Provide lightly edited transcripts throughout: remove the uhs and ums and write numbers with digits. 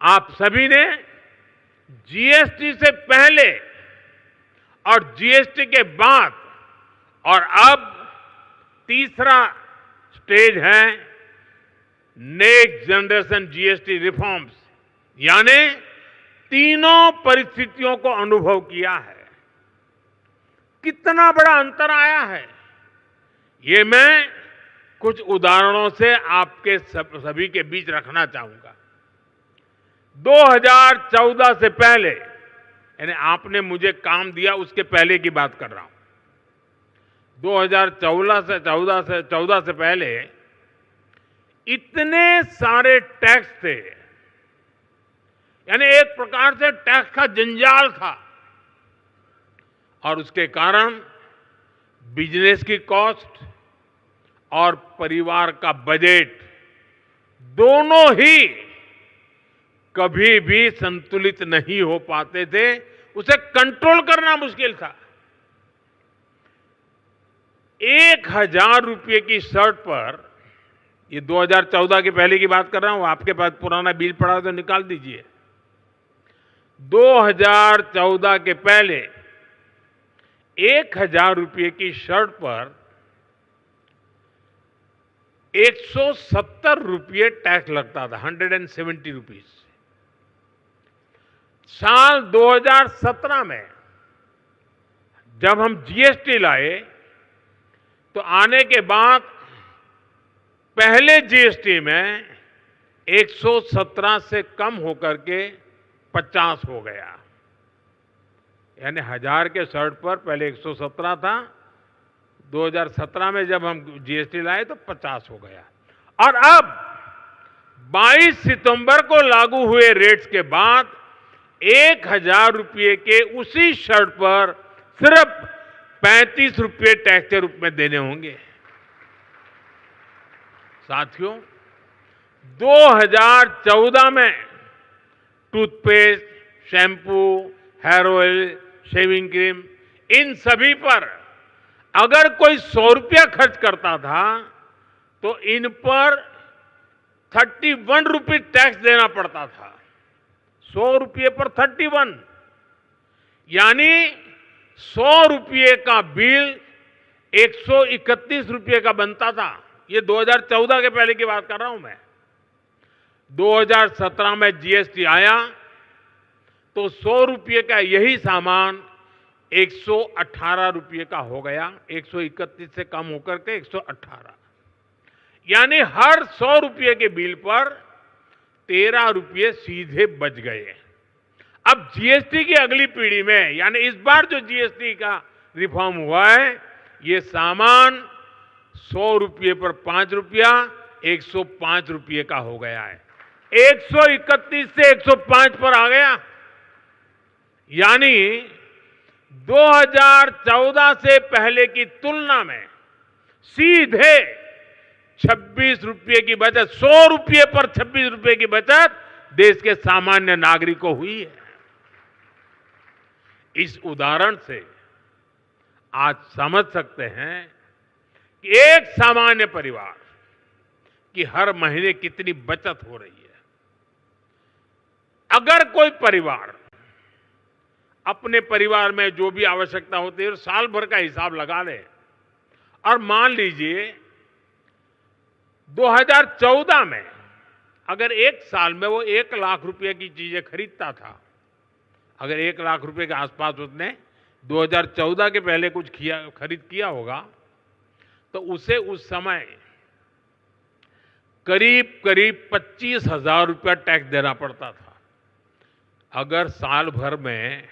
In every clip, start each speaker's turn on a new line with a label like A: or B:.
A: आप सभी ने जीएसटी से पहले और जीएसटी के बाद और अब तीसरा स्टेज है नेक्स्ट जनरेशन जीएसटी रिफॉर्म्स, यानी तीनों परिस्थितियों को अनुभव किया है। कितना बड़ा अंतर आया है, ये मैं कुछ उदाहरणों से आपके सभी के बीच रखना चाहूंगा। 2014 से पहले, यानी आपने मुझे काम दिया उसके पहले की बात कर रहा हूं। 2014 से पहले इतने सारे टैक्स थे, यानी एक प्रकार से टैक्स का जंजाल था, और उसके कारण बिजनेस की कॉस्ट और परिवार का बजट दोनों ही कभी भी संतुलित नहीं हो पाते थे। उसे कंट्रोल करना मुश्किल था। 1000 रुपये की शर्ट पर, ये 2014 के पहले की बात कर रहा हूं, आपके पास पुराना बिल पड़ा तो निकाल दीजिए। 2014 के पहले 1000 रुपये की शर्ट पर 170 रुपये टैक्स लगता था, 170 रुपीज। साल 2017 में जब हम जीएसटी लाए तो आने के बाद पहले जीएसटी में 117 से कम होकर के 50 हो गया, यानी 1000 के शर्ट पर पहले 117 था, 2017 में जब हम जीएसटी लाए तो 50 हो गया। और अब 22 सितंबर को लागू हुए रेट्स के बाद 1000 रुपये के उसी शर्ट पर सिर्फ 35 रुपये टैक्स के रूप में देने होंगे। साथियों, 2014 में toothpaste, shampoo, hair oil, shaving cream, इन सभी पर अगर कोई 100 रुपया खर्च करता था तो इन पर 31 रुपये टैक्स देना पड़ता था। 100 रुपये पर 31, यानी 100 रुपये का बिल 131 रुपये का बनता था। ये 2014 के पहले की बात कर रहा हूं मैं। 2017 में जीएसटी आया तो 100 रुपये का यही सामान 118 रुपये का हो गया, 131 से कम होकर के 118, यानी हर 100 रुपये के बिल पर 13 रुपये सीधे बच गए। अब जीएसटी की अगली पीढ़ी में, यानी इस बार जो जीएसटी का रिफॉर्म हुआ है, ये सामान 100 रुपये पर 5 रुपया 105 रुपये का हो गया है। 131 से 105 पर आ गया, यानी 2014 से पहले की तुलना में सीधे 26 रुपये की बचत, 100 रुपये पर 26 रुपये की बचत देश के सामान्य नागरिक को हुई है। इस उदाहरण से आज समझ सकते हैं कि एक सामान्य परिवार की हर महीने कितनी बचत हो रही है। अगर कोई परिवार अपने परिवार में जो भी आवश्यकता होती है साल भर का हिसाब लगा ले, और मान लीजिए 2014 में अगर एक साल में वो 1 लाख रुपए की चीजें खरीदता था, अगर 1 लाख रुपए के आसपास उसने 2014 के पहले कुछ खरीद किया होगा, तो उसे उस समय करीब 25,000 रुपया टैक्स देना पड़ता था। अगर साल भर में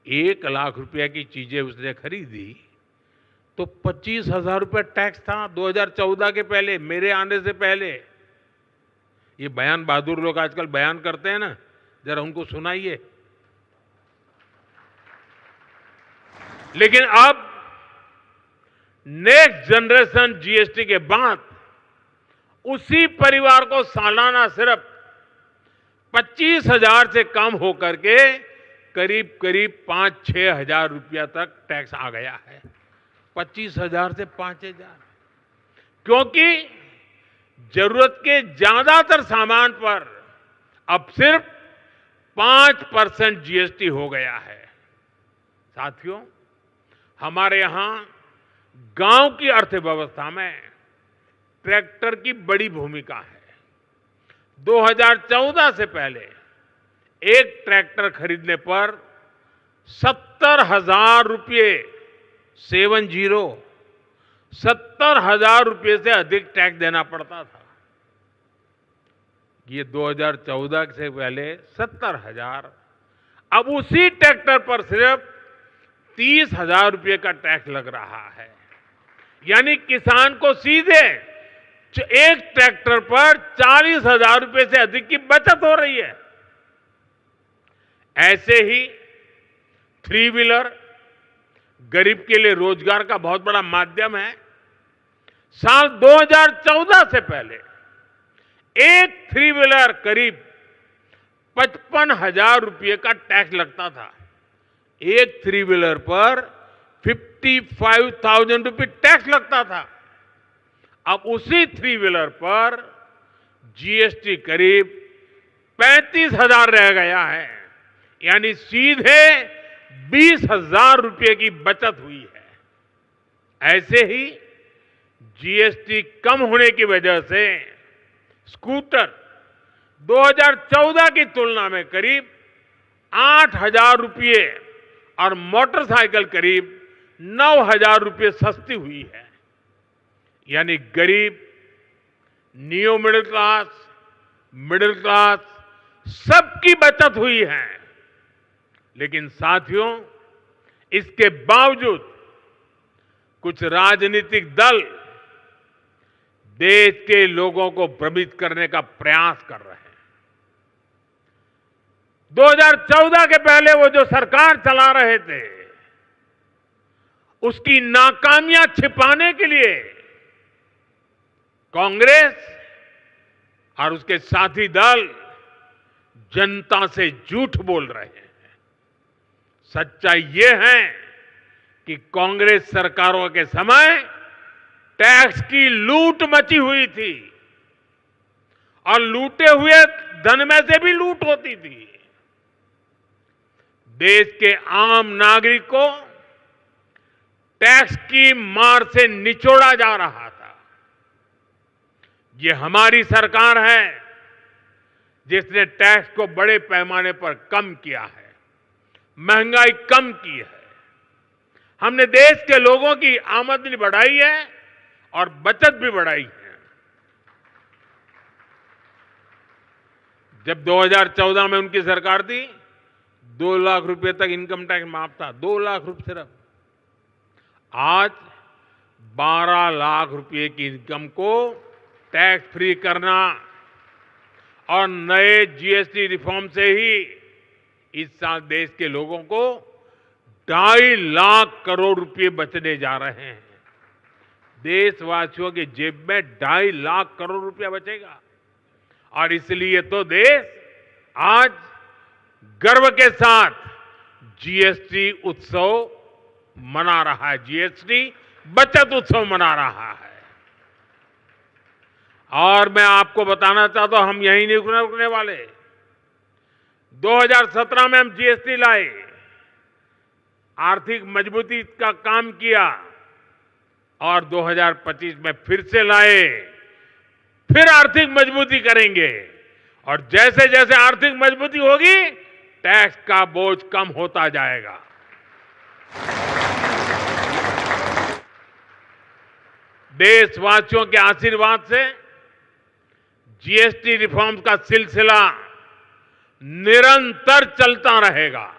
A: 1 लाख रुपया की चीजें उसने खरीदी तो 25,000 रुपया टैक्स था 2014 के पहले, मेरे आने से पहले। ये बयान बहादुर लोग आजकल बयान करते हैं ना, जरा उनको सुनाइए। लेकिन अब नेक्स्ट जनरेशन जीएसटी के बाद उसी परिवार को सालाना सिर्फ 25,000 से कम होकर के करीब 5-6 हजार रुपया तक टैक्स आ गया है। 25,000 से 5,000, क्योंकि जरूरत के ज्यादातर सामान पर अब सिर्फ 5% जीएसटी हो गया है। साथियों, हमारे यहां गांव की अर्थव्यवस्था में ट्रैक्टर की बड़ी भूमिका है। 2014 से पहले एक ट्रैक्टर खरीदने पर 70,000 रुपये 70,000 रुपये से अधिक टैक्स देना पड़ता था। ये 2014 से पहले 70,000, अब उसी ट्रैक्टर पर सिर्फ 30,000 रुपये का टैक्स लग रहा है। यानी किसान को सीधे एक ट्रैक्टर पर 40,000 रुपये से अधिक की बचत हो रही है। ऐसे ही 3 व्हीलर गरीब के लिए रोजगार का बहुत बड़ा माध्यम है। साल 2014 से पहले एक 3 व्हीलर करीब 55,000 रुपये का टैक्स लगता था। एक 3 व्हीलर पर 55,000 रुपये टैक्स लगता था। अब उसी 3 व्हीलर पर जीएसटी करीब 35,000 रह गया है। यानी सीधे 20,000 रुपये की बचत हुई है। ऐसे ही जीएसटी कम होने की वजह से स्कूटर 2014 की तुलना में करीब 8,000 रुपये और मोटरसाइकिल करीब 9,000 रुपये सस्ती हुई है। यानी गरीब, नियो मिडिल क्लास सबकी बचत हुई है। लेकिन साथियों, इसके बावजूद कुछ राजनीतिक दल देश के लोगों को भ्रमित करने का प्रयास कर रहे हैं। 2014 के पहले वो जो सरकार चला रहे थे, उसकी नाकामियां छिपाने के लिए कांग्रेस और उसके साथी दल जनता से झूठ बोल रहे हैं। सच्चाई ये है कि कांग्रेस सरकारों के समय टैक्स की लूट मची हुई थी और लूटे हुए धन में से भी लूट होती थी। देश के आम नागरिक को टैक्स की मार से निचोड़ा जा रहा था। ये हमारी सरकार है जिसने टैक्स को बड़े पैमाने पर कम किया है, महंगाई कम की है। हमने देश के लोगों की आमदनी बढ़ाई है और बचत भी बढ़ाई है। जब 2014 में उनकी सरकार थी, 2 लाख रुपए तक इनकम टैक्स माफ था, 2 लाख रुपए सिर्फ। आज 12 लाख रुपए की इनकम को टैक्स फ्री करना और नए जीएसटी रिफॉर्म से ही इस साल देश के लोगों को 2.5 लाख करोड़ रुपए बचने जा रहे हैं। देशवासियों की जेब में 2.5 लाख करोड़ रुपया बचेगा। और इसलिए तो देश आज गर्व के साथ जीएसटी उत्सव मना रहा है, जीएसटी बचत उत्सव मना रहा है। और मैं आपको बताना चाहता हूं, हम यहीं नहीं रुकने वाले। 2017 में हम जीएसटी लाए, आर्थिक मजबूती का काम किया और 2025 में फिर से लाए, फिर आर्थिक मजबूती करेंगे। और जैसे जैसे आर्थिक मजबूती होगी, टैक्स का बोझ कम होता जाएगा। देशवासियों के आशीर्वाद से जीएसटी रिफॉर्म का सिलसिला निरंतर चलता रहेगा।